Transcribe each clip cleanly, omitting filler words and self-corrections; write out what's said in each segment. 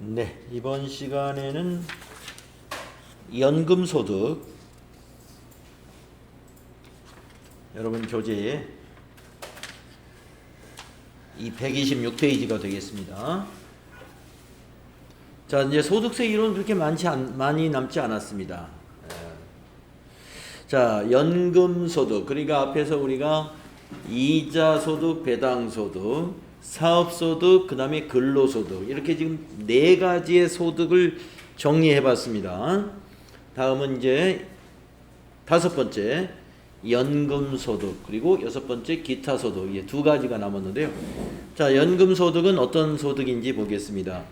네, 이번 시간에는 연금소득, 여러분 교재에 이 126페이지가 되겠습니다. 자, 이제 소득세 이론 그렇게 많이 남지 않았습니다. 자, 연금소득, 그러니까 앞에서 우리가 이자소득, 배당소득, 사업소득, 그 다음에 근로소득, 이렇게 지금 네 가지의 소득을 정리해 봤습니다. 다음은 이제 다섯 번째 연금소득, 그리고 여섯 번째 기타소득, 이게 두 가지가 남았는데요. 자, 연금소득은 어떤 소득인지 보겠습니다.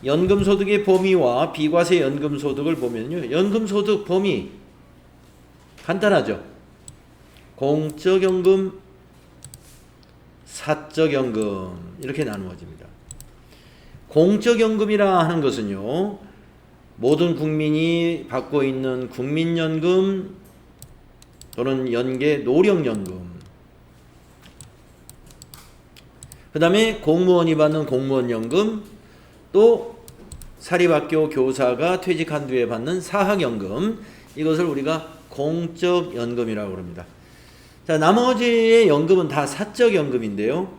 연금소득의 범위와 비과세 연금소득을 보면요, 연금소득 범위 간단하죠. 공적연금, 사적연금 이렇게 나누어집니다. 공적연금이라 하는 것은요, 모든 국민이 받고 있는 국민연금 또는 연계 노령연금, 그 다음에 공무원이 받는 공무원연금, 또 사립학교 교사가 퇴직한 뒤에 받는 사학연금, 이것을 우리가 공적연금이라고 합니다. 자, 나머지의 연금은 다 사적연금인데요.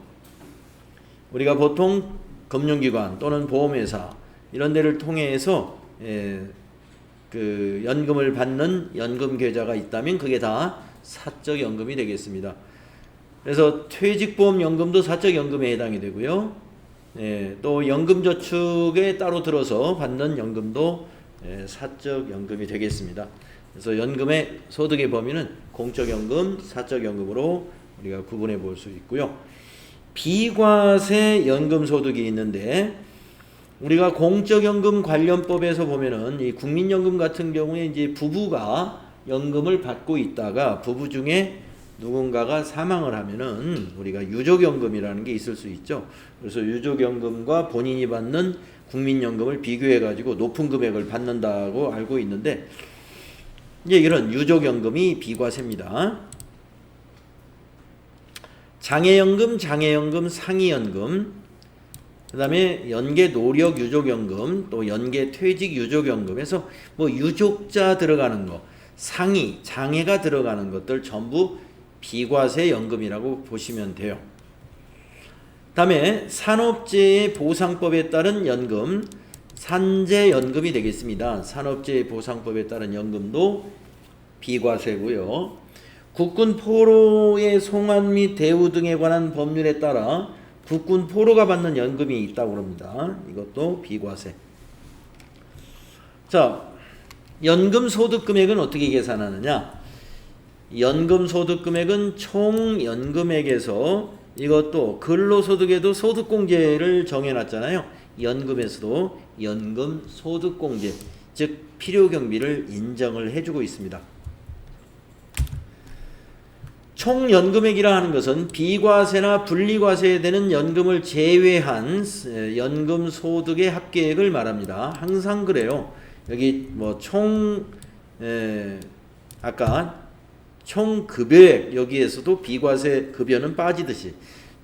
우리가 보통 금융기관 또는 보험회사 이런 데를 통해서 그 연금을 받는 연금 계좌가 있다면 그게 다 사적연금이 되겠습니다. 그래서 퇴직보험연금도 사적연금에 해당이 되고요. 또 연금저축에 따로 들어서 받는 연금도 사적연금이 되겠습니다. 그래서 연금의 소득의 범위는 공적연금, 사적연금으로 우리가 구분해 볼 수 있고요. 비과세 연금소득이 있는데, 우리가 공적연금 관련법에서 보면은 이 국민연금 같은 경우에 이제 부부가 연금을 받고 있다가 부부 중에 누군가가 사망을 하면은 우리가 유족연금이라는 게 있을 수 있죠. 그래서 유족연금과 본인이 받는 국민연금을 비교해 가지고 높은 금액을 받는다고 알고 있는데, 이제 이런 유족연금이 비과세입니다. 장애연금, 상위연금, 그 다음에 연계 노력 유족연금, 또 연계 퇴직 유족연금에서 뭐 유족자 들어가는 거, 상위, 장애가 들어가는 것들 전부 비과세 연금이라고 보시면 돼요. 다음에 산업재해 보상법에 따른 연금, 산재연금이 되겠습니다. 산업재해 보상법에 따른 연금도 비과세고요. 국군 포로의 송환 및 대우 등에 관한 법률에 따라 국군 포로가 받는 연금이 있다고 합니다. 이것도 비과세. 자, 연금 소득 금액은 어떻게 계산하느냐? 연금 소득 금액은 총 연금액에서, 이것도 근로소득에도 소득공제를 정해놨잖아요. 연금에서도 연금 소득공제, 즉 필요경비를 인정을 해주고 있습니다. 총 연금액이라 하는 것은 비과세나 분리과세에 되는 연금을 제외한 연금 소득의 합계액을 말합니다. 항상 그래요. 여기 뭐 아까 총 급여액, 여기에서도 비과세 급여는 빠지듯이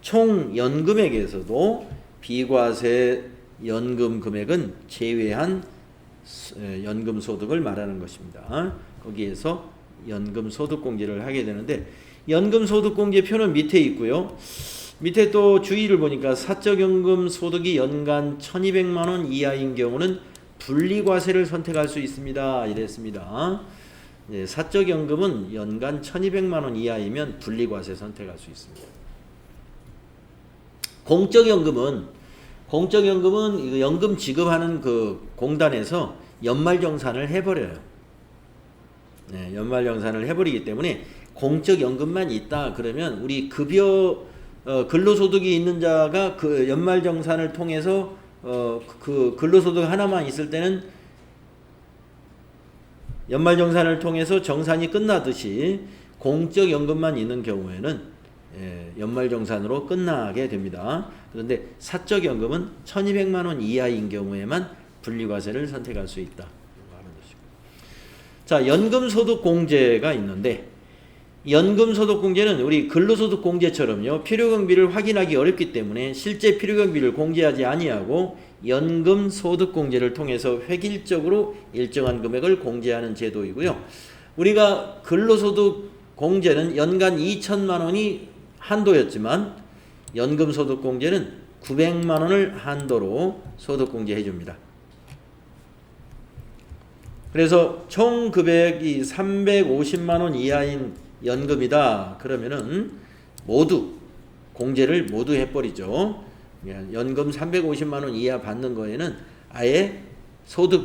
총 연금액에서도 비과세 연금 금액은 제외한 연금 소득을 말하는 것입니다. 거기에서 연금 소득 공제를 하게 되는데, 연금 소득 공제표는 밑에 있고요. 밑에 또 주의를 보니까 사적연금 소득이 연간 1200만 원 이하인 경우는 분리과세를 선택할 수 있습니다. 이랬습니다. 사적연금은 연간 1200만 원 이하이면 분리과세 선택할 수 있습니다. 공적연금은 연금 지급하는 그 공단에서 연말정산을 해버려요. 연말정산을 해버리기 때문에 공적연금만 있다 그러면 우리 급여 근로소득이 있는 자가 그 연말정산을 통해서 그 근로소득 하나만 있을 때는 연말정산을 통해서 정산이 끝나듯이 공적연금만 있는 경우에는 연말정산으로 끝나게 됩니다. 그런데 사적연금은 1200만 원 이하인 경우에만 분리과세를 선택할 수 있다. 자, 연금소득공제가 있는데, 연금소득공제는 우리 근로소득공제처럼요, 필요경비를 확인하기 어렵기 때문에 실제 필요경비를 공제하지 아니하고 연금소득공제를 통해서 획일적으로 일정한 금액을 공제하는 제도이고요. 우리가 근로소득공제는 연간 2천만 원이 한도였지만 연금소득공제는 900만 원을 한도로 소득공제해 줍니다. 그래서 총 금액이 350만 원 이하인 연금이다 그러면은 모두 공제를 모두 해버리죠. 연금 350만 원 이하 받는 거에는 아예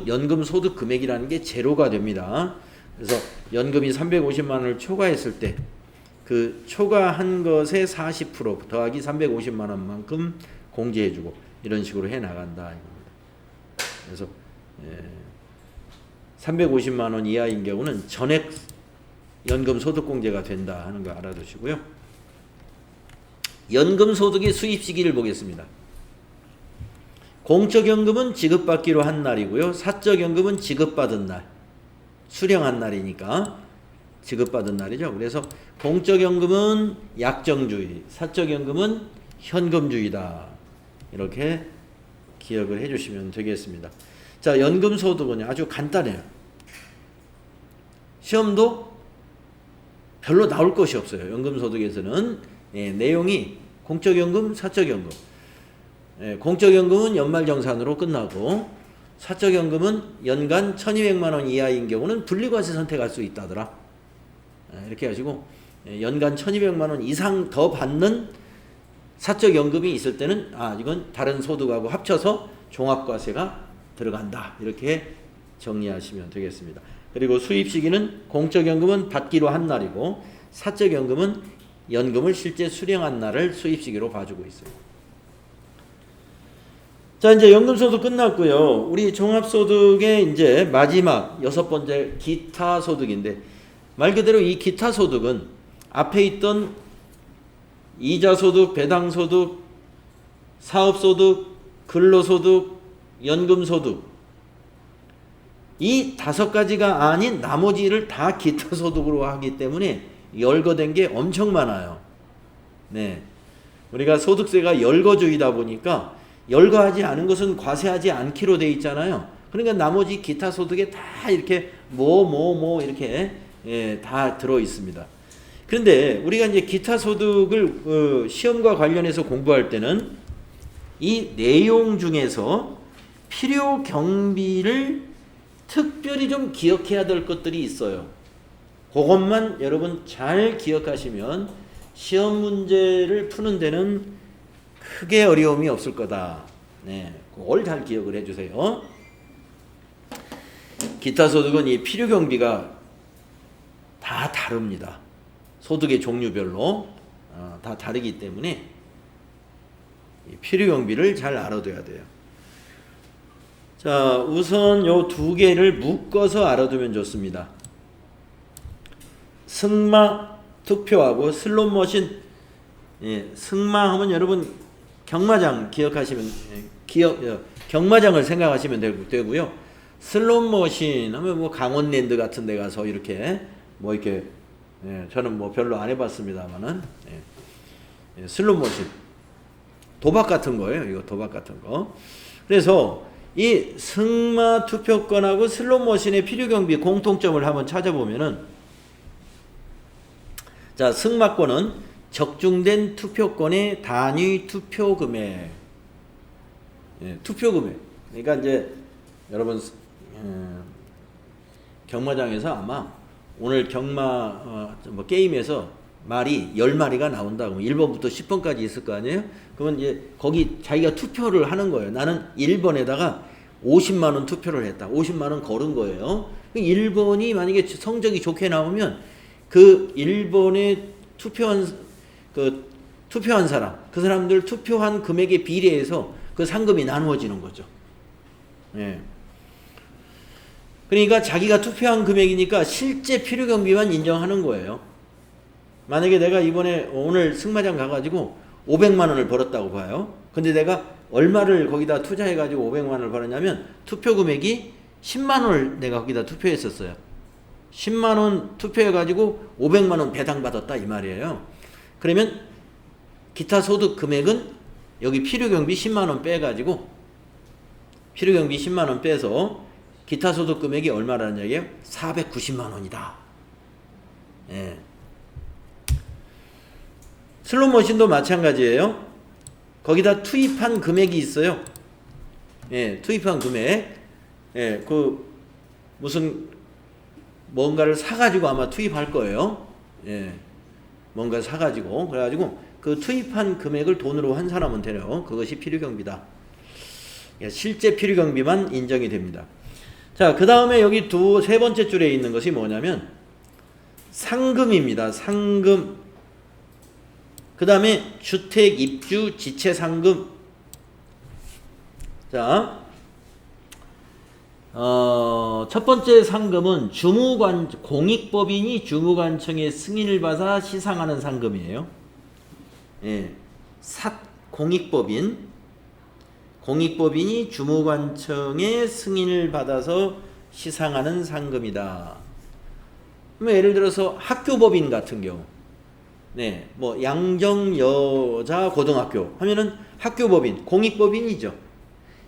연금 소득 금액이라는 게 제로가 됩니다. 그래서 연금이 350만 원을 초과했을 때 그 초과한 것의 40% 더하기 350만 원만큼 공제해주고 이런 식으로 해 나간다 이겁니다. 그래서 350만 원 이하인 경우는 전액 연금 소득공제가 된다 하는 거 알아두시고요. 연금 소득의 수입 시기를 보겠습니다. 공적연금은 지급받기로 한 날이고요. 사적연금은 지급받은 날, 수령한 날이니까 지급받은 날이죠. 그래서 공적연금은 약정주의, 사적연금은 현금주의다. 이렇게 기억을 해주시면 되겠습니다. 자, 연금소득은 아주 간단해요. 시험도 별로 나올 것이 없어요. 연금소득에서는 내용이 공적연금, 사적연금. 공적연금은 연말정산으로 끝나고 사적연금은 연간 1200만 원 이하인 경우는 분리과세 선택할 수 있다더라. 이렇게 하시고 연간 1200만 원 이상 더 받는 사적연금이 있을 때는 이건 다른 소득하고 합쳐서 종합과세가 들어간다. 이렇게 정리하시면 되겠습니다. 그리고 수입 시기는 공적연금은 받기로 한 날이고 사적연금은 연금을 실제 수령한 날을 수입 시기로 봐주고 있어요. 자, 이제 연금소득 끝났고요. 우리 종합소득의 이제 마지막 6번째 기타소득인데 말 그대로 이 기타소득은 앞에 있던 이자소득, 배당소득, 사업소득, 근로소득, 연금소득 이 5가지가 아닌 나머지를 다 기타소득으로 하기 때문에 열거된 게 엄청 많아요. 네, 우리가 소득세가 열거주의다 보니까 열거하지 않은 것은 과세하지 않기로 돼 있잖아요. 그러니까 나머지 기타소득에 다 이렇게 이렇게 다 들어 있습니다. 그런데 우리가 이제 기타소득을 시험과 관련해서 공부할 때는 이 내용 중에서 필요 경비를 특별히 좀 기억해야 될 것들이 있어요. 그것만 여러분 잘 기억하시면 시험 문제를 푸는 데는 크게 어려움이 없을 거다. 네, 그걸 잘 기억을 해주세요. 기타소득은 이 필요 경비가 다 다릅니다. 소득의 종류별로 다 다르기 때문에 필요 경비를 잘 알아둬야 돼요. 자, 우선 요 2개를 묶어서 알아두면 좋습니다. 승마 투표하고 슬롯머신. 승마하면 여러분 경마장 기억하시면 경마장을 생각하시면 되고요. 슬롯머신 하면 뭐 강원랜드 같은 데 가서 이렇게 저는 뭐 별로 안 해봤습니다만은 슬롯머신 도박 같은 거예요. 이거 도박 같은 거. 그래서 이 승마 투표권하고 슬롯머신의 필요경비 공통점을 한번 찾아보면은, 자, 승마권은 적중된 투표권의 단위 투표금액. 투표금액. 그러니까 이제 여러분 경마장에서 아마 오늘 경마 게임에서 말이 10마리가 나온다고 1번부터 10번까지 있을 거 아니에요? 그러면 이제 거기 자기가 투표를 하는 거예요. 나는 1번에다가 50만 원 투표를 했다. 50만 원 걸은 거예요. 1번이 만약에 성적이 좋게 나오면 그 1번에 투표한 사람, 그 사람들 투표한 금액에 비례해서 그 상금이 나누어지는 거죠. 예. 그러니까 자기가 투표한 금액이니까 실제 필요경비만 인정하는 거예요. 만약에 내가 오늘 승마장 가가지고 500만 원을 벌었다고 봐요. 근데 내가 얼마를 거기다 투자해가지고 500만 원을 벌었냐면 투표 금액이 10만 원을 내가 거기다 투표했었어요. 10만 원 투표해가지고 500만 원 배당받았다 이 말이에요. 그러면 기타 소득 금액은 여기 필요경비 10만 원 빼가지고 필요경비 10만 원 빼서 기타 소득 금액이 얼마라는 얘기예요? 490만 원이다. 예. 슬롯머신도 마찬가지예요. 거기다 투입한 금액이 있어요. 예, 투입한 금액. 예, 무슨 뭔가를 사가지고 아마 투입할 거예요. 예, 뭔가를 사가지고 그래가지고 그 투입한 금액을 돈으로 한 사람은 되려 그것이 필요경비다. 예, 실제 필요경비만 인정이 됩니다. 자, 그 다음에 여기 세 번째 줄에 있는 것이 뭐냐면 상금입니다. 상금. 그 다음에 주택 입주 지체 상금. 자, 첫 번째 상금은 공익법인이 주무관청의 승인을 받아 시상하는 상금이에요. 예, 공익법인이 주무관청의 승인을 받아서 시상하는 상금이다. 예를 들어서 학교법인 같은 경우, 네, 뭐 양정여자 고등학교 하면은 학교법인, 공익법인이죠.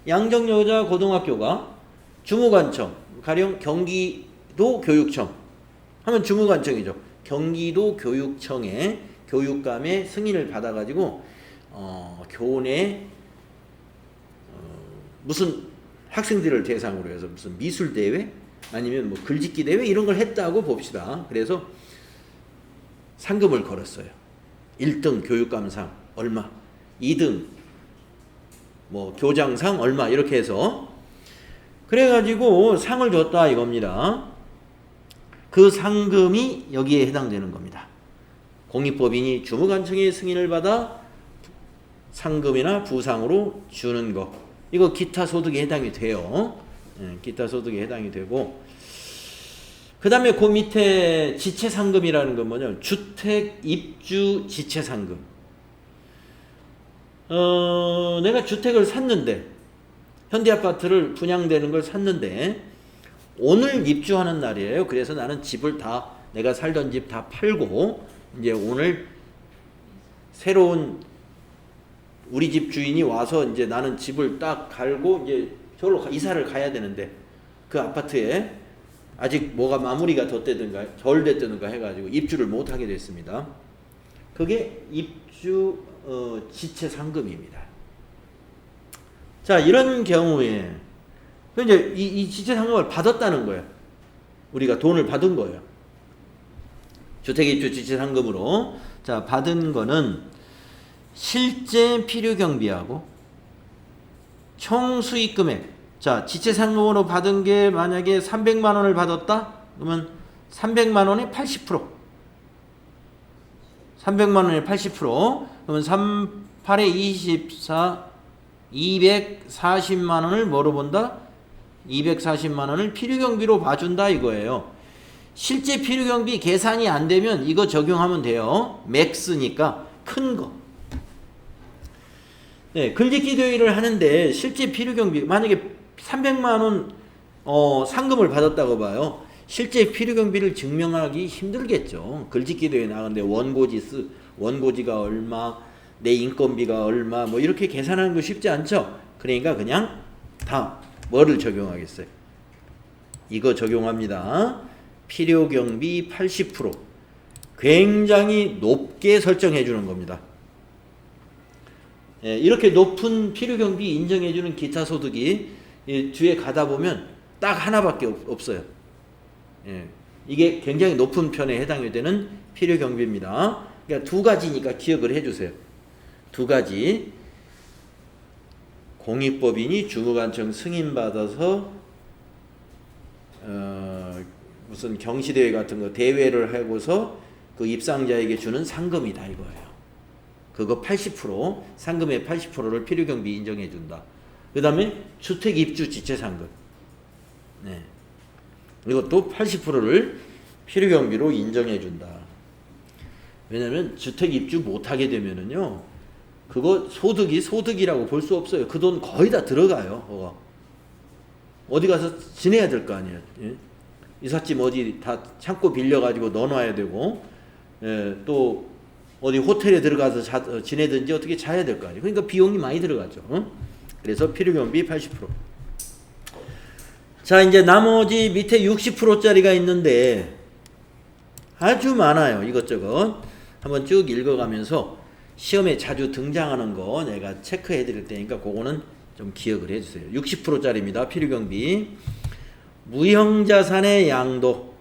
양정여자 고등학교가 주무관청, 가령 경기도 교육청 하면 주무관청이죠. 경기도 교육청의 교육감의 승인을 받아가지고 교내 무슨 학생들을 대상으로 해서 무슨 미술 대회 아니면 뭐 글짓기 대회 이런 걸 했다고 봅시다. 그래서 상금을 걸었어요. 1등 교육감상 얼마, 2등 뭐 교장상 얼마 이렇게 해서 그래가지고 상을 줬다 이겁니다. 그 상금이 여기에 해당되는 겁니다. 공익법인이 주무관청의 승인을 받아 상금이나 부상으로 주는 거. 이거 기타 소득에 해당이 돼요. 예, 기타 소득에 해당이 되고 그 다음에 그 밑에 지체상금이라는 건 뭐냐면 주택 입주 지체상금. 내가 주택을 샀는데 현대아파트를 분양되는 걸 샀는데 오늘 입주하는 날이에요. 그래서 나는 집을 다 내가 살던 집 다 팔고 이제 오늘 새로운 우리 집 주인이 와서 이제 나는 집을 딱 갈고 이제 저로 이사를 가야 되는데 그 아파트에 아직 뭐가 마무리가 덧되든가 덜 됐든가 해가지고 입주를 못 하게 됐습니다. 그게 입주 지체 상금입니다. 자, 이런 경우에 이제 이 지체 상금을 받았다는 거예요. 우리가 돈을 받은 거예요. 주택 입주 지체 상금으로 자 받은 거는 실제 필요 경비하고 총 수익 금액. 자, 지체 상금으로 받은 게 만약에 300만 원을 받았다? 그러면 300만 원의 80%. 300만 원의 80%. 그러면 38에 24 240만 원을 뭐로 본다? 240만 원을 필요 경비로 봐준다 이거예요. 실제 필요 경비 계산이 안 되면 이거 적용하면 돼요. 맥스니까 큰 거. 네, 글짓기 대회를 하는데 실제 필요 경비 만약에 300만 원 상금을 받았다고 봐요. 실제 필요 경비를 증명하기 힘들겠죠. 글짓기 대회 나가는데 원고지가 얼마, 내 인건비가 얼마 뭐 이렇게 계산하는 거 쉽지 않죠. 그러니까 그냥 다 뭐를 적용하겠어요? 이거 적용합니다. 필요 경비 80%. 굉장히 높게 설정해 주는 겁니다. 예, 이렇게 높은 필요 경비 인정해 주는 기타 소득이 뒤에 가다 보면 딱 하나밖에 없어요. 예, 이게 굉장히 높은 편에 해당이 되는 필요 경비입니다. 그러니까 두 가지니까 기억을 해 주세요. 두 가지. 공익법인이 주무관청 승인받아서 무슨 경시대회 같은 거 대회를 하고서 그 입상자에게 주는 상금이다 이거예요. 그거 80% 상금의 80%를 필요경비 인정해 준다. 그 다음에 주택 입주 지체 상금. 네. 이것도 80%를 필요경비로 인정해 준다. 왜냐면 주택 입주 못하게 되면은요, 그거 소득이라고 볼 수 없어요. 그 돈 거의 다 들어가요. 그거. 어디 가서 지내야 될 거 아니에요. 예? 이삿짐 어디 다 창고 빌려가지고 넣어놔야 되고, 또 어디 호텔에 들어가서 지내든지 어떻게 자야 될 거 아니에요. 그러니까 비용이 많이 들어가죠. 그래서 필요경비 80%. 자, 이제 나머지 밑에 60%짜리가 있는데 아주 많아요. 이것저것. 한번 쭉 읽어가면서 시험에 자주 등장하는 거 내가 체크해 드릴 테니까 그거는 좀 기억을 해 주세요. 60%짜리입니다. 필요경비. 무형자산의 양도.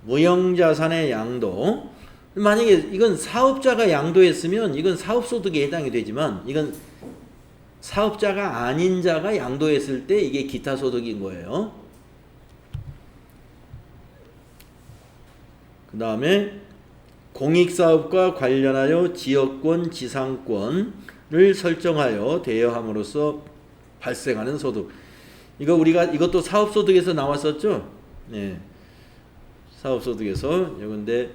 무형자산의 양도. 만약에 이건 사업자가 양도했으면 이건 사업소득에 해당이 되지만 이건 사업자가 아닌 자가 양도했을 때 이게 기타소득인 거예요. 그 다음에 공익사업과 관련하여 지역권, 지상권을 설정하여 대여함으로써 발생하는 소득. 이거 우리가 이것도 사업소득에서 나왔었죠. 네. 사업소득에서. 그런데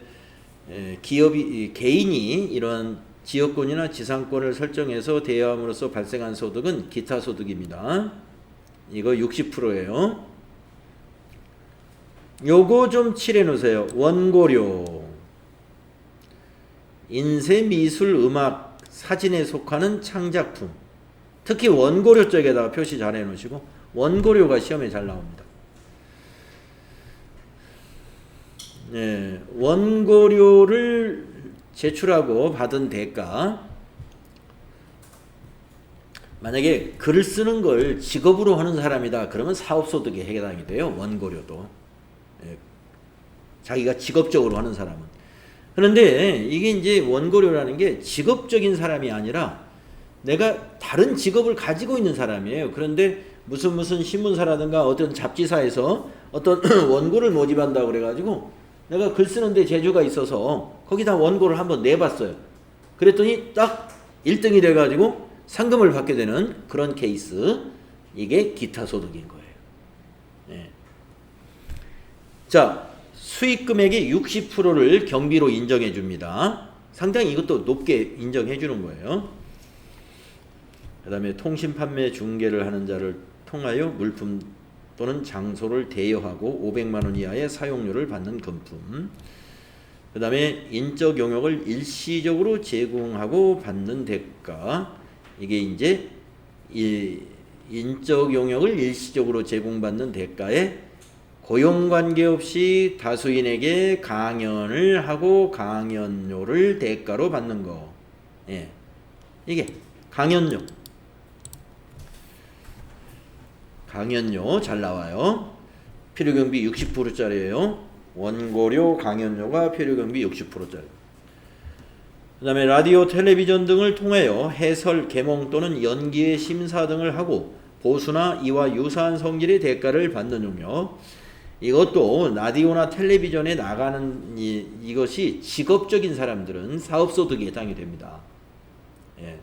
기업이 개인이 이런 지역권이나 지상권을 설정해서 대여함으로써 발생한 소득은 기타 소득입니다. 이거 60%예요. 요거 좀 칠해 놓으세요. 원고료. 인쇄, 미술, 음악, 사진에 속하는 창작품. 특히 원고료 쪽에다가 표시 잘 해 놓으시고 원고료가 시험에 잘 나옵니다. 네, 원고료를 제출하고 받은 대가. 만약에 글을 쓰는 걸 직업으로 하는 사람이다 그러면 사업소득에 해당이 돼요. 원고료도. 네, 자기가 직업적으로 하는 사람은. 그런데 이게 이제 원고료라는 게 직업적인 사람이 아니라 내가 다른 직업을 가지고 있는 사람이에요. 그런데 무슨 신문사라든가 어떤 잡지사에서 어떤 원고를 모집한다고 그래가지고 내가 글 쓰는데 재주가 있어서 거기다 원고를 한번 내봤어요. 그랬더니 딱 1등이 돼가지고 상금을 받게 되는 그런 케이스. 이게 기타 소득인 거예요. 네. 자, 수익 금액의 60%를 경비로 인정해 줍니다. 상당히 이것도 높게 인정해 주는 거예요. 그 다음에 통신 판매 중개를 하는 자를 통하여 물품 또는 장소를 대여하고 500만원 이하의 사용료를 받는 금품. 그 다음에 인적 용역을 일시적으로 제공하고 받는 대가. 이게 이제 인적 용역을 일시적으로 제공받는 대가에 고용관계 없이 다수인에게 강연을 하고 강연료를 대가로 받는 거. 예. 이게 강연료. 강연료 잘 나와요. 필요경비 60%짜리예요. 원고료, 강연료가 필요경비 60%짜리. 그 다음에 라디오, 텔레비전 등을 통하여 해설, 개몽 또는 연기의 심사 등을 하고 보수나 이와 유사한 성질의 대가를 받는 용역. 이것도 라디오나 텔레비전에 나가는 이것이 직업적인 사람들은 사업소득에 해당이 됩니다. 예.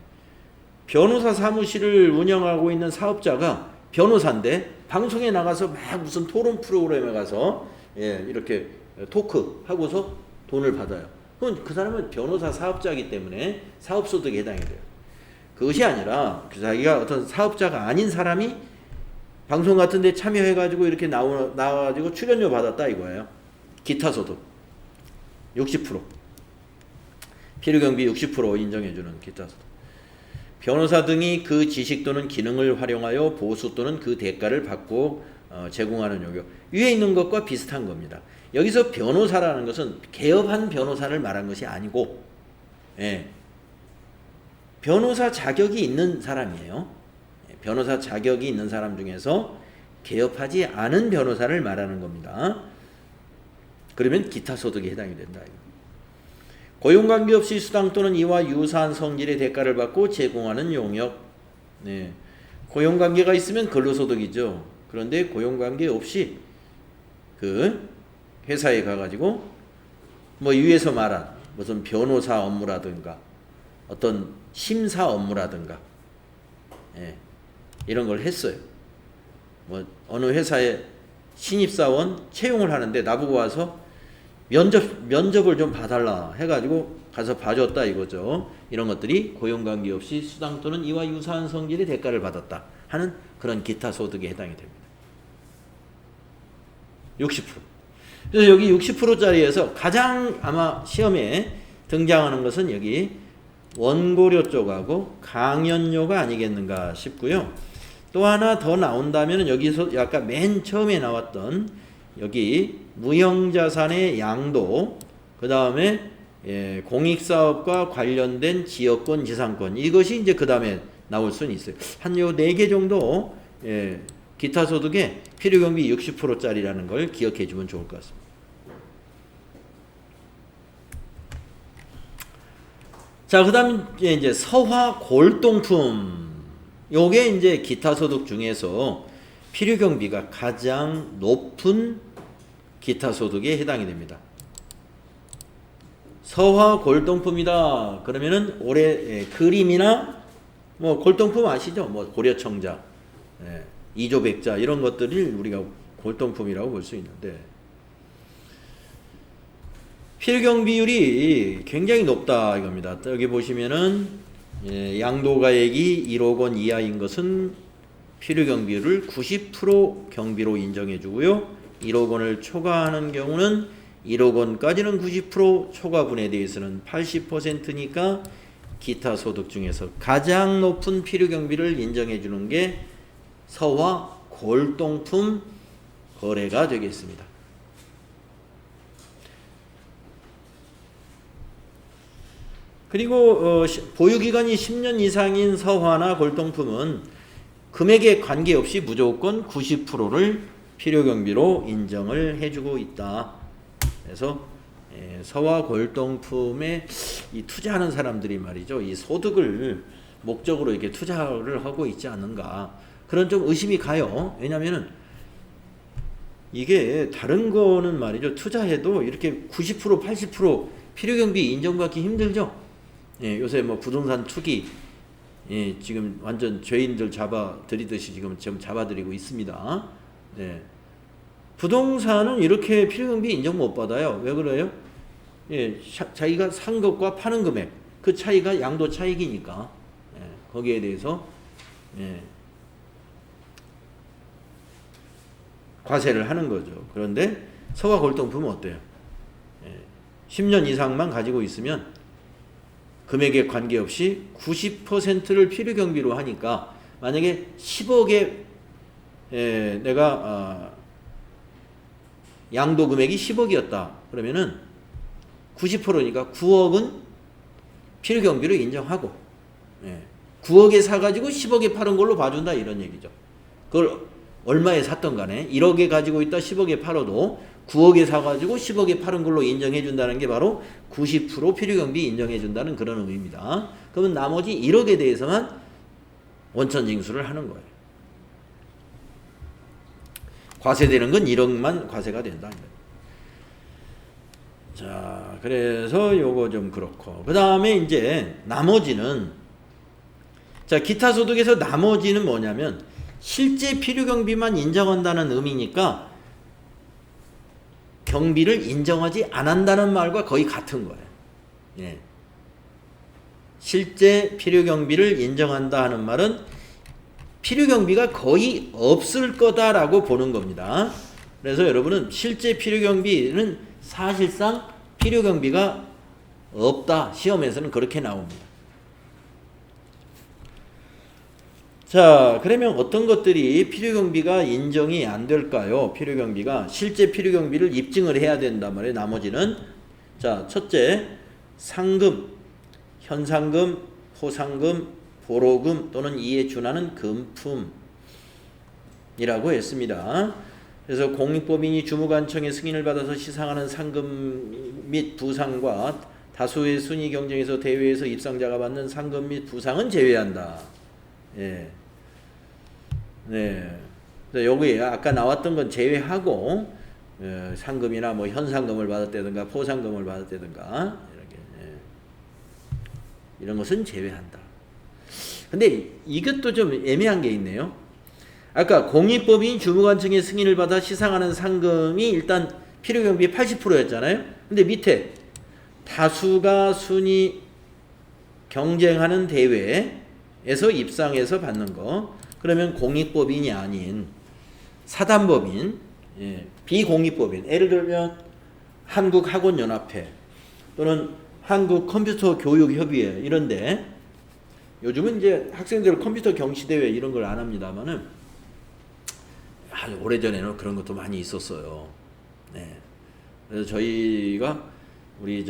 변호사 사무실을 운영하고 있는 사업자가 변호사인데 방송에 나가서 막 무슨 토론 프로그램에 가서 이렇게 토크 하고서 돈을 받아요. 그럼 그 사람은 변호사 사업자이기 때문에 사업소득에 해당이 돼요. 그것이 아니라 자기가 어떤 사업자가 아닌 사람이 방송 같은 데 참여해가지고 이렇게 나와가지고 출연료 받았다 이거예요. 기타소득 60%. 필요경비 60% 인정해주는 기타소득. 변호사 등이 그 지식 또는 기능을 활용하여 보수 또는 그 대가를 받고 제공하는 용역. 위에 있는 것과 비슷한 겁니다. 여기서 변호사라는 것은 개업한 변호사를 말한 것이 아니고 변호사 자격이 있는 사람이에요. 변호사 자격이 있는 사람 중에서 개업하지 않은 변호사를 말하는 겁니다. 그러면 기타 소득에 해당이 된다. 고용관계 없이 수당 또는 이와 유사한 성질의 대가를 받고 제공하는 용역. 고용관계가 있으면 근로소득이죠. 그런데 고용관계 없이 그 회사에 가가지고 뭐 위에서 말한 무슨 변호사 업무라든가 어떤 심사 업무라든가 이런 걸 했어요. 뭐 어느 회사에 신입사원 채용을 하는데 나보고 와서 면접을 좀 봐달라 해가지고 가서 봐줬다 이거죠. 이런 것들이 고용관계 없이 수당 또는 이와 유사한 성질의 대가를 받았다 하는 그런 기타 소득에 해당이 됩니다. 60%. 그래서 여기 60%짜리에서 가장 아마 시험에 등장하는 것은 여기 원고료 쪽하고 강연료가 아니겠는가 싶고요. 또 하나 더 나온다면 여기서 약간 맨 처음에 나왔던 여기 무형자산의 양도, 그 다음에 공익사업과 관련된 지역권, 지상권, 이것이 이제 그 다음에 나올 수는 있어요. 한 요 4개 정도 기타 소득의 필요경비 60%짜리라는 걸 기억해 주면 좋을 것 같습니다. 자, 그 다음 이제 서화 골동품. 요게 이제 기타 소득 중에서 필요경비가 가장 높은 기타 소득에 해당이 됩니다. 서화 골동품이다. 그러면은 올해 그림이나 뭐 골동품 아시죠? 뭐 고려청자, 이조백자 이런 것들을 우리가 골동품이라고 볼 수 있는데, 필경비율이 굉장히 높다 이겁니다. 여기 보시면은 양도가액이 1억 원 이하인 것은 필요경비율을 90% 경비로 인정해 주고요. 1억 원을 초과하는 경우는 1억 원까지는 90%, 초과분에 대해서는 80%니까 기타 소득 중에서 가장 높은 필요경비를 인정해 주는 게 서화 골동품 거래가 되겠습니다. 그리고 보유기간이 10년 이상인 서화나 골동품은 금액에 관계없이 무조건 90%를 필요경비로 인정을 해주고 있다. 그래서 서화 골동품에 이 투자하는 사람들이 말이죠, 이 소득을 목적으로 이렇게 투자를 하고 있지 않는가, 그런 좀 의심이 가요. 왜냐하면은 이게 다른 거는 말이죠, 투자해도 이렇게 90% 80% 필요경비 인정받기 힘들죠. 요새 뭐 부동산 투기, 지금 완전 죄인들 잡아들이듯이 지금 잡아들이고 있습니다. 부동산은 이렇게 필요경비 인정 못 받아요. 왜 그래요? 자기가 산 것과 파는 금액, 그 차이가 양도 차익이니까, 거기에 대해서 과세를 하는 거죠. 그런데 서화 골동품은 어때요? 10년 이상만 가지고 있으면 금액에 관계없이 90%를 필요경비로 하니까, 만약에 10억에 내가 양도 금액이 10억이었다. 그러면은 90%니까 9억은 필요경비로 인정하고, 9억에 사가지고 10억에 파는 걸로 봐준다, 이런 얘기죠. 그걸 얼마에 샀던 간에 1억에 가지고 있다 10억에 팔아도 9억에 사가지고 10억에 파는 걸로 인정해준다는 게 바로 90% 필요경비 인정해준다는 그런 의미입니다. 그러면 나머지 1억에 대해서만 원천징수를 하는 거예요. 과세되는 건 1억만 과세가 된다. 자, 그래서 요거 좀 그렇고, 그 다음에 이제 나머지는, 자, 기타 소득에서 나머지는 뭐냐면 실제 필요경비만 인정한다는 의미니까 경비를 인정하지 않는다는 말과 거의 같은 거예요. 실제 필요경비를 인정한다 하는 말은 필요경비가 거의 없을 거다라고 보는 겁니다. 그래서 여러분은 실제 필요경비는 사실상 필요경비가 없다. 시험에서는 그렇게 나옵니다. 자, 그러면 어떤 것들이 필요경비가 인정이 안 될까요? 필요경비가 실제 필요경비를 입증을 해야 된단 말이에요. 나머지는, 자, 첫째, 상금, 현상금, 포상금, 보로금 또는 이에 준하는 금품이라고 했습니다. 그래서 공익법인이 주무관청의 승인을 받아서 시상하는 상금 및 부상과 다수의 순위 경쟁에서 대회에서 입상자가 받는 상금 및 부상은 제외한다. 여기 아까 나왔던 건 제외하고, 상금이나 뭐 현상금을 받았다든가 포상금을 받았다든가 이런 것은 제외한다. 근데 이것도 좀 애매한 게 있네요. 아까 공익법인 주무관청의 승인을 받아 시상하는 상금이 일단 필요경비 80%였잖아요. 근데 밑에 다수가 순위 경쟁하는 대회에서 입상해서 받는 거, 그러면 공익법인이 아닌 사단법인, 비공익법인, 예를 들면 한국학원연합회 또는 한국컴퓨터교육협의회 이런데, 요즘은 이제 학생들 컴퓨터 경시대회 이런 걸 안 합니다만은 아주 오래전에는 그런 것도 많이 있었어요. 네. 그래서 저희가 우리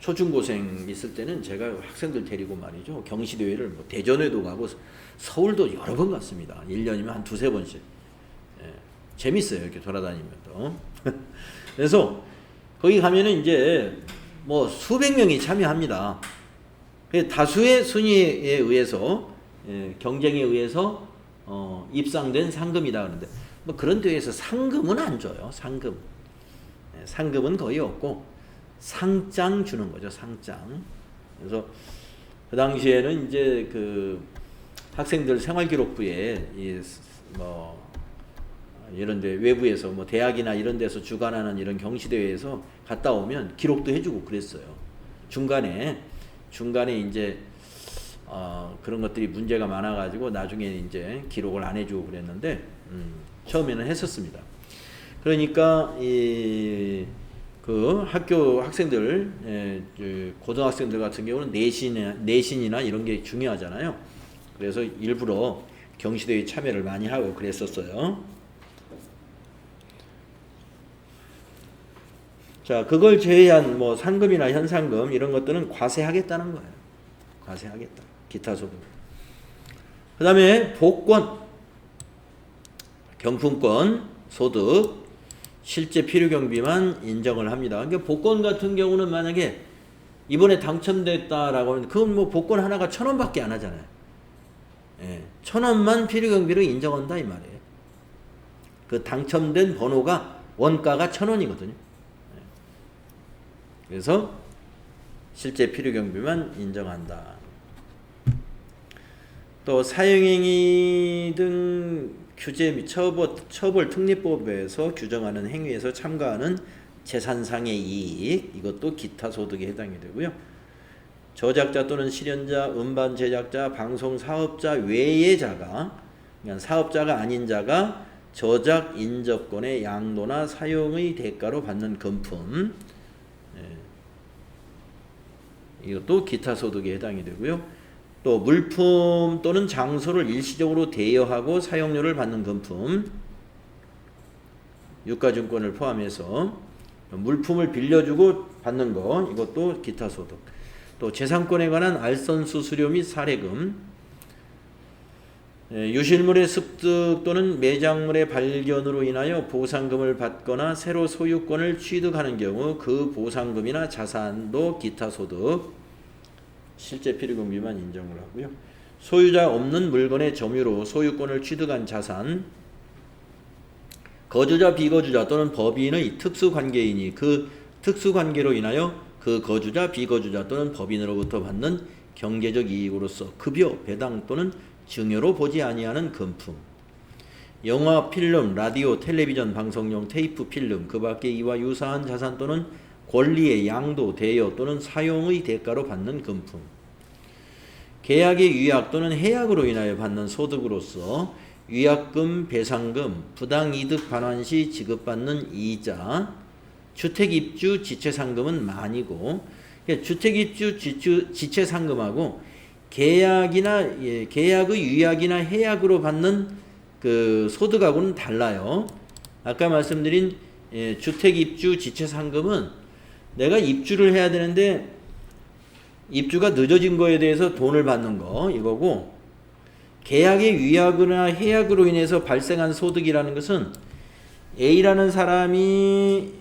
초중고생 있을 때는 제가 학생들 데리고 말이죠, 경시대회를 뭐 대전에도 가고 서울도 여러 번 갔습니다. 1년이면 한 두세 번씩. 재밌어요, 이렇게 돌아다니면서. 그래서 거기 가면은 이제 뭐 수백 명이 참여합니다. 다수의 순위에 의해서, 경쟁에 의해서 입상된 상금이다 그러는데, 뭐 그런 데에서 상금은 안 줘요. 상금은 거의 없고 상장 주는 거죠. 상장. 그래서 그 당시에는 이제 그 학생들 생활기록부에 이런데 외부에서 뭐 대학이나 이런 데서 주관하는 이런 경시대회에서 갔다 오면 기록도 해주고 그랬어요. 중간에 이제 그런 것들이 문제가 많아가지고 나중에 이제 기록을 안 해주고 그랬는데, 처음에는 했었습니다. 그러니까 그 학교 학생들, 고등학생들 같은 경우는 내신이나 이런 게 중요하잖아요. 그래서 일부러 경시대회 참여를 많이 하고 그랬었어요. 자, 그걸 제외한 뭐 상금이나 현상금 이런 것들은 과세하겠다는 거예요. 과세하겠다. 기타 소득. 그 다음에 복권, 경품권, 소득, 실제 필요 경비만 인정을 합니다. 그러니까 복권 같은 경우는 만약에 이번에 당첨됐다라고 하면 그건 뭐 복권 하나가 1,000원밖에 안 하잖아요. 1,000원만 필요 경비로 인정한다 이 말이에요. 그 당첨된 번호가 원가가 1,000원이거든요. 그래서 실제 필요 경비만 인정한다. 또 사형행위 등 규제 및 처벌 특례법에서 규정하는 행위에서 참가하는 재산상의 이익, 이것도 기타 소득에 해당이 되고요. 저작자 또는 실현자, 음반 제작자, 방송 사업자 외의 자가, 그러니까 사업자가 아닌 자가 저작 인접권의 양도나 사용의 대가로 받는 금품, 이것도 기타 소득에 해당이 되고요. 또 물품 또는 장소를 일시적으로 대여하고 사용료를 받는 금품, 유가증권을 포함해서 물품을 빌려주고 받는 거, 이것도 기타 소득. 또 재산권에 관한 알선수 수료 및 사례금, 유실물의 습득 또는 매장물의 발견으로 인하여 보상금을 받거나 새로 소유권을 취득하는 경우 그 보상금이나 자산도 기타 소득, 실제 필요 경비만 인정을 하고요. 소유자 없는 물건의 점유로 소유권을 취득한 자산, 거주자 비거주자 또는 법인의 특수관계인이 그 특수관계로 인하여 그 거주자 비거주자 또는 법인으로부터 받는 경제적 이익으로서 급여, 배당 또는 증여로 보지 아니하는 금품, 영화, 필름, 라디오, 텔레비전 방송용 테이프, 필름, 그 밖에 이와 유사한 자산 또는 권리의 양도, 대여 또는 사용의 대가로 받는 금품, 계약의 위약 또는 해약으로 인하여 받는 소득으로서 위약금, 배상금, 부당이득 반환 시 지급받는 이자, 주택입주 지체상금은 만이고, 주택입주 지체상금하고 계약의 위약이나 해약으로 받는 그 소득하고는 달라요. 아까 말씀드린 주택입주 지체상금은 내가 입주를 해야 되는데 입주가 늦어진 거에 대해서 돈을 받는 거, 이거고, 계약의 위약이나 해약으로 인해서 발생한 소득이라는 것은 A라는 사람이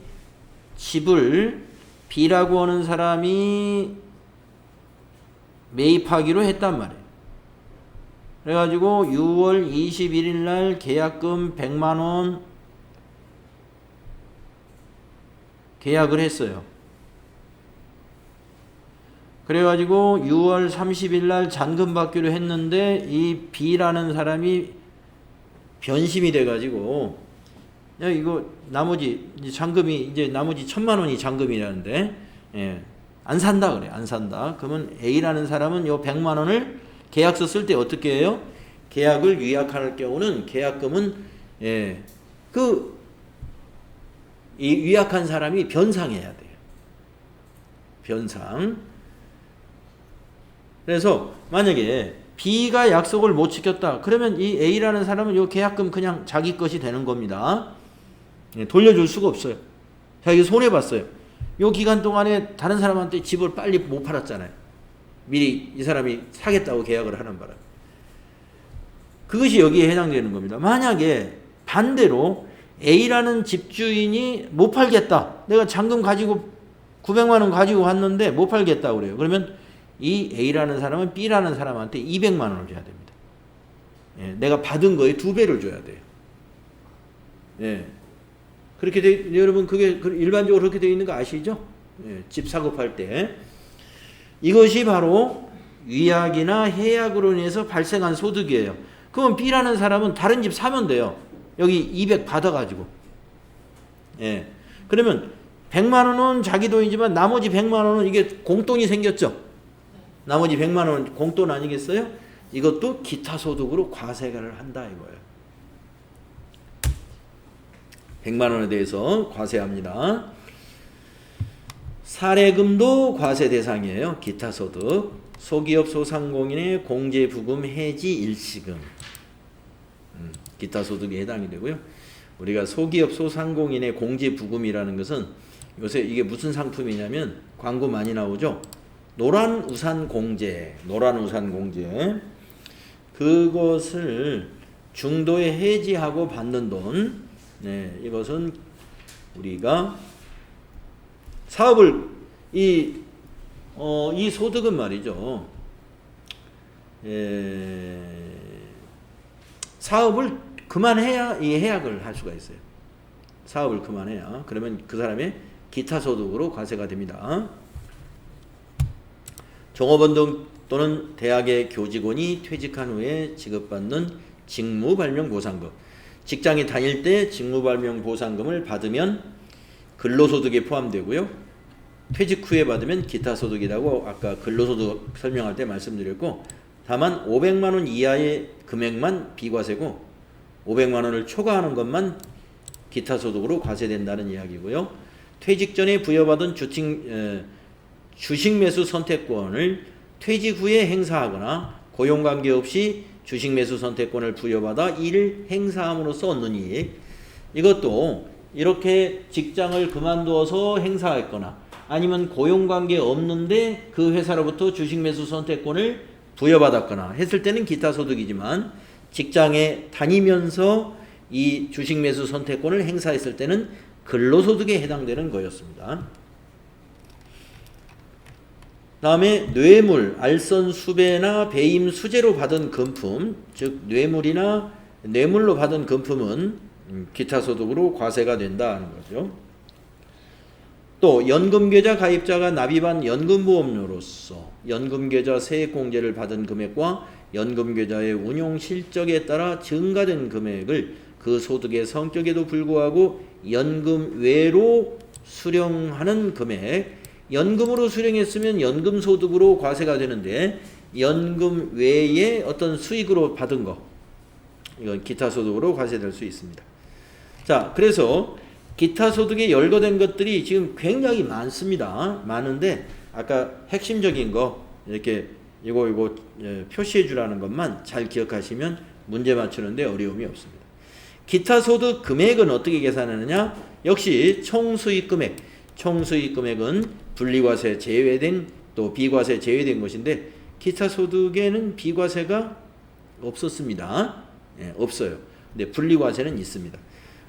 집을 B라고 하는 사람이 매입하기로 했단 말이에요. 그래가지고 6월 21일 날 계약금 100만원 계약을 했어요. 그래가지고 6월 30일 날 잔금 받기로 했는데 이 B라는 사람이 변심이 돼가지고, 야, 이거 나머지 잔금이 이제 나머지 1,000만원이 잔금이라는데, 안 산다 그래. 안 산다. 그러면 A라는 사람은 요 100만원을 계약서 쓸 때 어떻게 해요? 계약을 위약할 경우는 계약금은 그 이 위약한 사람이 변상해야 돼요. 변상. 그래서 만약에 B가 약속을 못 지켰다. 그러면 이 A라는 사람은 이 계약금 그냥 자기 것이 되는 겁니다. 돌려줄 수가 없어요. 자기 손해봤어요. 이 기간 동안에 다른 사람한테 집을 빨리 못 팔았잖아요. 미리 이 사람이 사겠다고 계약을 하는 바람에. 그것이 여기에 해당되는 겁니다. 만약에 반대로 A라는 집주인이 못 팔겠다. 내가 잔금 가지고 900만 원 가지고 왔는데 못 팔겠다 그래요. 그러면 이 A라는 사람은 B라는 사람한테 200만 원을 줘야 됩니다. 예, 내가 받은 거에 2배를 줘야 돼요. 예. 그렇게 여러분 그게 일반적으로 그렇게 되어 있는 거 아시죠? 예, 집 사고 팔 때. 이것이 바로 위약이나 해약으로 인해서 발생한 소득이에요. 그럼 B라는 사람은 다른 집 사면 돼요. 여기 200 받아가지고. 예. 그러면 100만 원은 자기 돈이지만 나머지 100만 원은 이게 공돈이 생겼죠? 나머지 100만 원 공돈 아니겠어요? 이것도 기타 소득으로 과세를 한다 이거예요. 100만 원에 대해서 과세합니다. 사례금도 과세 대상이에요. 기타 소득. 소기업 소상공인의 공제부금 해지 일시금. 기타 소득에 해당이 되고요. 우리가 소기업 소상공인의 공제부금이라는 것은 요새 이게 무슨 상품이냐면 광고 많이 나오죠. 노란 우산 공제. 그것을 중도에 해지하고 받는 돈. 네, 이것은 우리가 사업을 이 소득은 말이죠. 사업을 그만해야 이 해약을 할 수가 있어요. 사업을 그만해야. 그러면 그 사람의 기타 소득으로 과세가 됩니다. 종업원동 또는 대학의 교직원이 퇴직한 후에 지급받는 직무발명보상금. 직장에 다닐 때 직무발명보상금을 받으면 근로소득에 포함되고요. 퇴직 후에 받으면 기타소득이라고 아까 근로소득 설명할 때 말씀드렸고, 다만 500만 원 이하의 금액만 비과세고 500만 원을 초과하는 것만 기타소득으로 과세된다는 이야기고요. 퇴직 전에 부여받은 주식매수 선택권을 퇴직 후에 행사하거나 고용관계 없이 주식매수 선택권을 부여받아 이를 행사함으로써 얻는 이익. 이것도 이렇게 직장을 그만두어서 행사했거나 아니면 고용관계 없는데 그 회사로부터 주식매수 선택권을 부여받았거나 했을 때는 기타소득이지만, 직장에 다니면서 이 주식매수 선택권을 행사했을 때는 근로소득에 해당되는 거였습니다. 다음에 뇌물, 알선 수배나 배임 수재로 받은 금품, 즉 뇌물로 받은 금품은 기타소득으로 과세가 된다는 거죠. 또 연금계좌 가입자가 납입한 연금보험료로서 연금계좌 세액공제를 받은 금액과 연금계좌의 운용 실적에 따라 증가된 금액을 그 소득의 성격에도 불구하고 연금 외로 수령하는 금액, 연금으로 수령했으면 연금소득으로 과세가 되는데 연금 외에 어떤 수익으로 받은 거, 이건 기타소득으로 과세될 수 있습니다. 자, 그래서 기타소득에 열거된 것들이 지금 굉장히 많습니다. 많은데 아까 핵심적인 거 이렇게 이거 표시해 주라는 것만 잘 기억하시면 문제 맞추는데 어려움이 없습니다. 기타소득 금액은 어떻게 계산하느냐? 역시 총수익 금액. 총수익 금액은 분리과세 제외된, 또 비과세 제외된 것인데 기타소득에는 비과세가 없었습니다. 없어요. 근데 분리과세는 있습니다.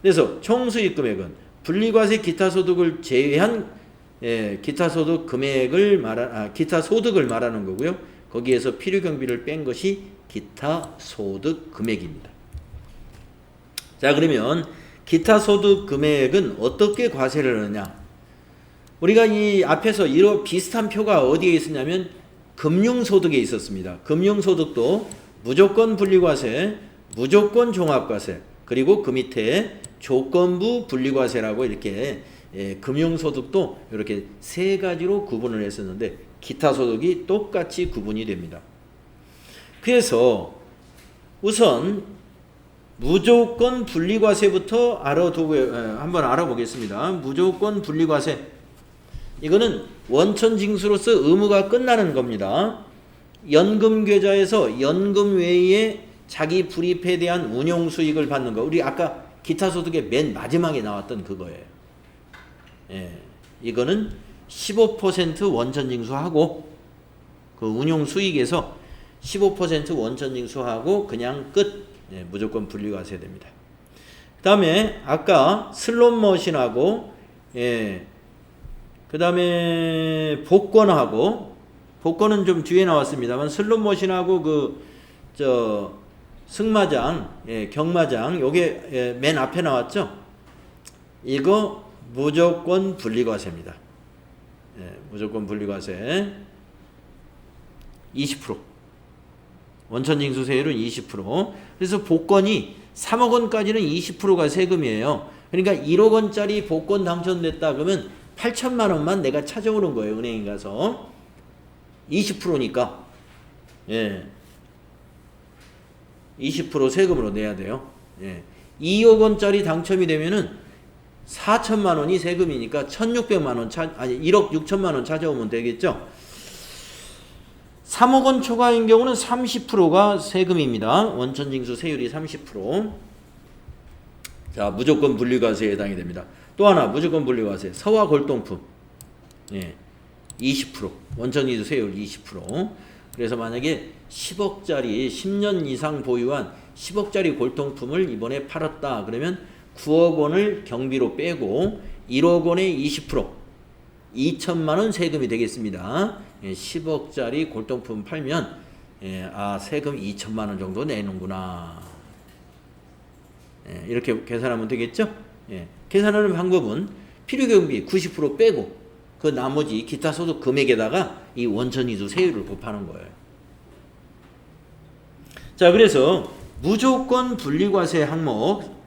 그래서 총수익 금액은 분리과세 기타소득을 제외한 기타소득 금액을 기타소득을 말하는 거고요. 거기에서 필요경비를 뺀 것이 기타소득 금액입니다. 자, 그러면 기타소득 금액은 어떻게 과세를 하느냐? 우리가 이 앞에서 이런 비슷한 표가 어디에 있었냐면 금융소득에 있었습니다. 금융소득도 무조건 분리과세, 무조건 종합과세, 그리고 그 밑에 조건부 분리과세라고 이렇게 금융소득도 이렇게 세 가지로 구분을 했었는데 기타소득이 똑같이 구분이 됩니다. 그래서 우선 무조건 분리과세부터 한번 알아보겠습니다. 무조건 분리과세. 이거는 원천징수로서 의무가 끝나는 겁니다. 연금계좌에서 연금 외에 자기 불입에 대한 운용수익을 받는 거. 우리 아까 기타소득의 맨 마지막에 나왔던 그거예요. 예, 이거는 15% 원천징수하고 그 운용수익에서 15% 원천징수하고 그냥 끝. 예, 무조건 분리과세 됩니다. 그 다음에 아까 슬롯머신하고 그 다음에 복권은 좀 뒤에 나왔습니다만 슬롯머신하고 승마장, 경마장 요게 맨 앞에 나왔죠. 이거 무조건 분리과세입니다. 무조건 분리과세 20%. 원천징수세율은 20%. 그래서 복권이 3억 원까지는 20%가 세금이에요. 그러니까 1억 원짜리 복권 당첨됐다 그러면 8천만 원만 내가 찾아오는 거예요. 은행에 가서. 20%니까. 예. 20% 세금으로 내야 돼요. 예. 2억 원짜리 당첨이 되면은 4천만 원이 세금이니까 1,600만 원 1억 6천만 원 찾아오면 되겠죠. 3억 원 초과인 경우는 30%가 세금입니다. 원천징수 세율이 30%. 자, 무조건 분리과세에 해당이 됩니다. 또 하나 무조건 분리과세. 서화 골동품. 예. 20%. 원천징수 세율 20%. 그래서 만약에 10억짜리 10년 이상 보유한 10억짜리 골동품을 이번에 팔았다. 그러면 9억 원을 경비로 빼고 1억 원의 20%. 2천만 원 세금이 되겠습니다. 10억짜리 골동품 팔면 세금 2천만 원 정도 내는구나. 이렇게 계산하면 되겠죠? 계산하는 방법은 필요경비 90% 빼고 그 나머지 기타 소득 금액에다가 이 원천징수 세율을 곱하는 거예요. 자, 그래서 무조건 분리과세 항목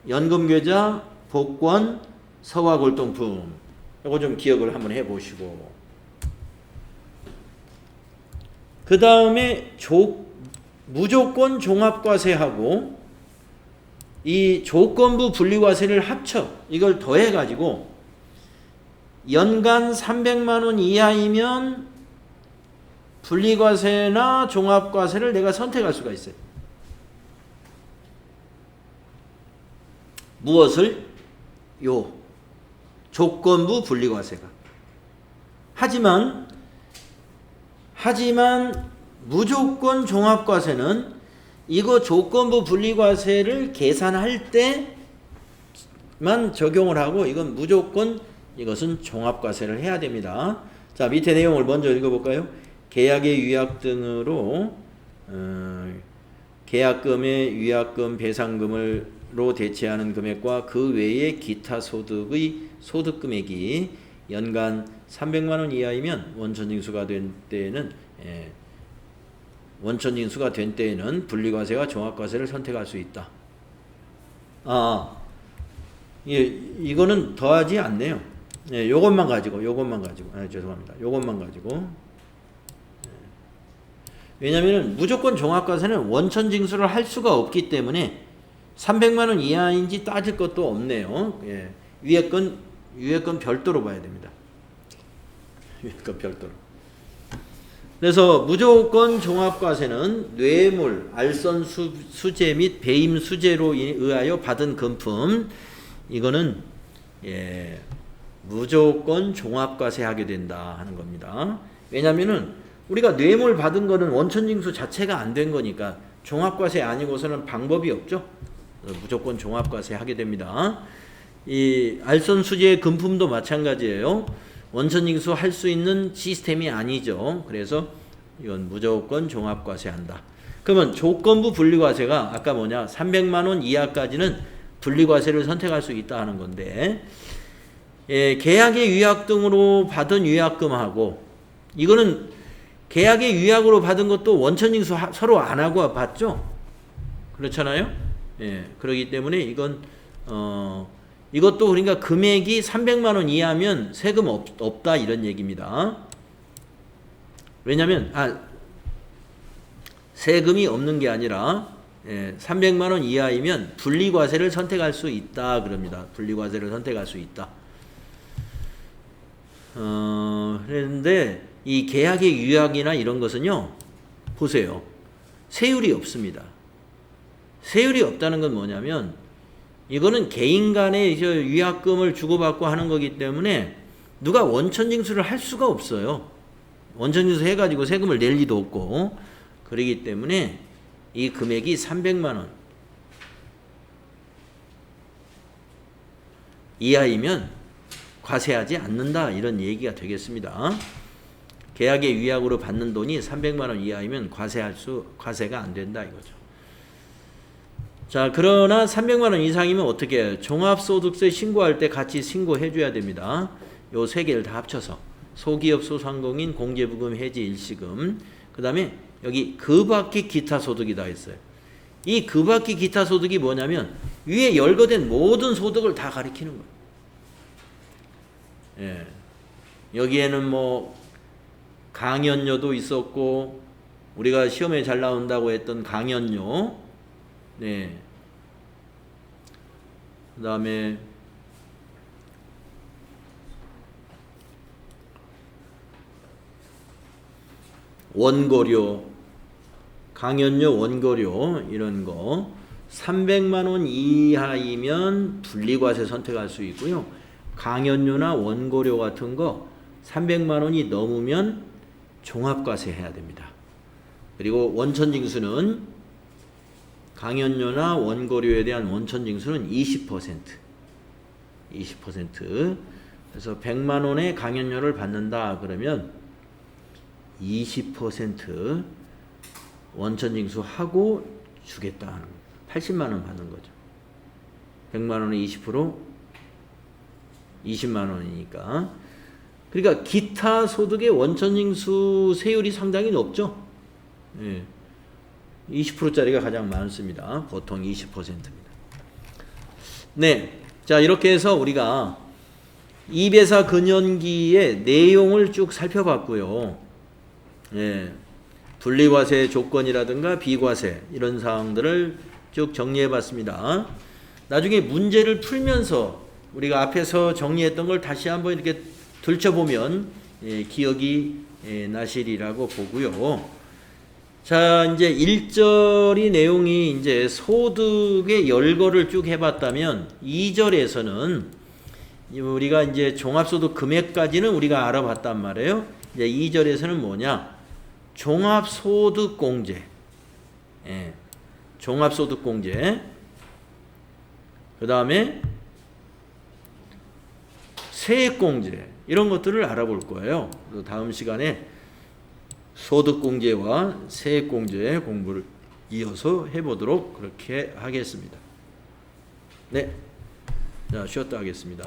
연금계좌, 복권, 서화골동품 이거 좀 기억을 한번 해보시고 그 다음에 무조건 종합과세하고 이 조건부 분리과세를 합쳐 이걸 더해가지고 연간 300만 원 이하이면 분리과세나 종합과세를 내가 선택할 수가 있어요. 무엇을? 조건부 분리과세가. 하지만 무조건 종합과세는 이거 조건부 분리과세를 계산할 때만 적용을 하고 이건 무조건 이것은 종합과세를 해야 됩니다. 자, 밑에 내용을 먼저 읽어볼까요? 계약의 유약 등으로 계약금의 유약금 배상금으로 대체하는 금액과 그 외의 기타 소득의 소득 금액이 연간 300만 원 이하이면 원천징수가 된 때에는 분리과세와 종합과세를 선택할 수 있다. 이거는 더하지 않네요. 요것만 가지고. 죄송합니다. 요것만 가지고. 왜냐면은 무조건 종합과세는 원천징수를 할 수가 없기 때문에 300만 원 이하인지 따질 것도 없네요. 위에 건 별도로 봐야 됩니다. 위에 건 별도로. 그래서 무조건 종합과세는 뇌물, 알선 수재 및 배임 수재로 의하여 받은 금품 이거는 무조건 종합과세 하게 된다 하는 겁니다. 왜냐면은 우리가 뇌물 받은 거는 원천징수 자체가 안 된 거니까 종합과세 아니고서는 방법이 없죠. 무조건 종합과세 하게 됩니다. 이 알선 수재의 금품도 마찬가지예요. 원천징수 할 수 있는 시스템이 아니죠. 그래서 이건 무조건 종합과세 한다. 그러면 조건부 분리과세가 아까 300만 원 이하까지는 분리과세를 선택할 수 있다 하는 건데 계약의 유약 등으로 받은 유약금하고 이거는 계약의 유약으로 받은 것도 원천징수 서로 안 하고 받죠. 그렇잖아요. 그렇기 때문에 이건 이것도 그러니까 금액이 300만 원 이하면 세금 없다 이런 얘기입니다. 왜냐면 세금이 없는 게 아니라 300만 원 이하이면 분리과세를 선택할 수 있다 그럽니다. 분리과세를 선택할 수 있다. 그런데 이 계약의 유약이나 이런 것은요, 보세요. 세율이 없습니다. 세율이 없다는 건 뭐냐면 이거는 개인 간의 위약금을 주고받고 하는 거기 때문에 누가 원천징수를 할 수가 없어요. 원천징수 해가지고 세금을 낼 리도 없고, 그러기 때문에 이 금액이 300만 원 이하이면 과세하지 않는다, 이런 얘기가 되겠습니다. 계약의 위약으로 받는 돈이 300만 원 이하이면 과세가 안 된다 이거죠. 자, 그러나 300만 원 이상이면 어떻게 해요? 종합소득세 신고할 때 같이 신고해 줘야 됩니다. 요 세 개를 다 합쳐서 소기업 소상공인 공제부금 해지 일시금, 그 다음에 여기 그 밖의 기타 소득이 다 있어요. 이 그 밖의 기타 소득이 뭐냐면 위에 열거된 모든 소득을 다 가리키는 거예요. 여기에는 뭐 강연료도 있었고, 우리가 시험에 잘 나온다고 했던 강연료, 그 다음에 원고료, 강연료, 원고료 이런 거 300만 원 이하이면 분리과세 선택할 수 있고요. 강연료나 원고료 같은 거 300만 원이 넘으면 종합과세 해야 됩니다. 그리고 원천징수는 강연료나 원고료에 대한 원천징수는 20%. 그래서 100만 원의 강연료를 받는다 그러면 20% 원천징수하고 주겠다 하는 거예요. 80만 원 받는 거죠. 100만 원에 20% 20만 원이니까. 그러니까 기타 소득의 원천징수 세율이 상당히 높죠. 20%짜리가 가장 많습니다. 보통 20%입니다. 네, 자 이렇게 해서 우리가 이배사 근연기의 내용을 쭉 살펴봤고요. 분리과세 조건이라든가 비과세 이런 사항들을 쭉 정리해봤습니다. 나중에 문제를 풀면서 우리가 앞에서 정리했던 걸 다시 한번 이렇게 들춰보면 기억이 나시리라고 보고요. 자, 이제 1절이 내용이 이제 소득의 열거를 쭉 해봤다면 2절에서는 우리가 이제 종합소득 금액까지는 우리가 알아봤단 말이에요. 이제 2절에서는 뭐냐? 종합소득공제. 종합소득공제. 그 다음에 세액공제. 이런 것들을 알아볼 거예요. 다음 시간에 소득공제와 세액공제 공부를 이어서 해보도록 그렇게 하겠습니다. 네. 자, 쉬었다 하겠습니다.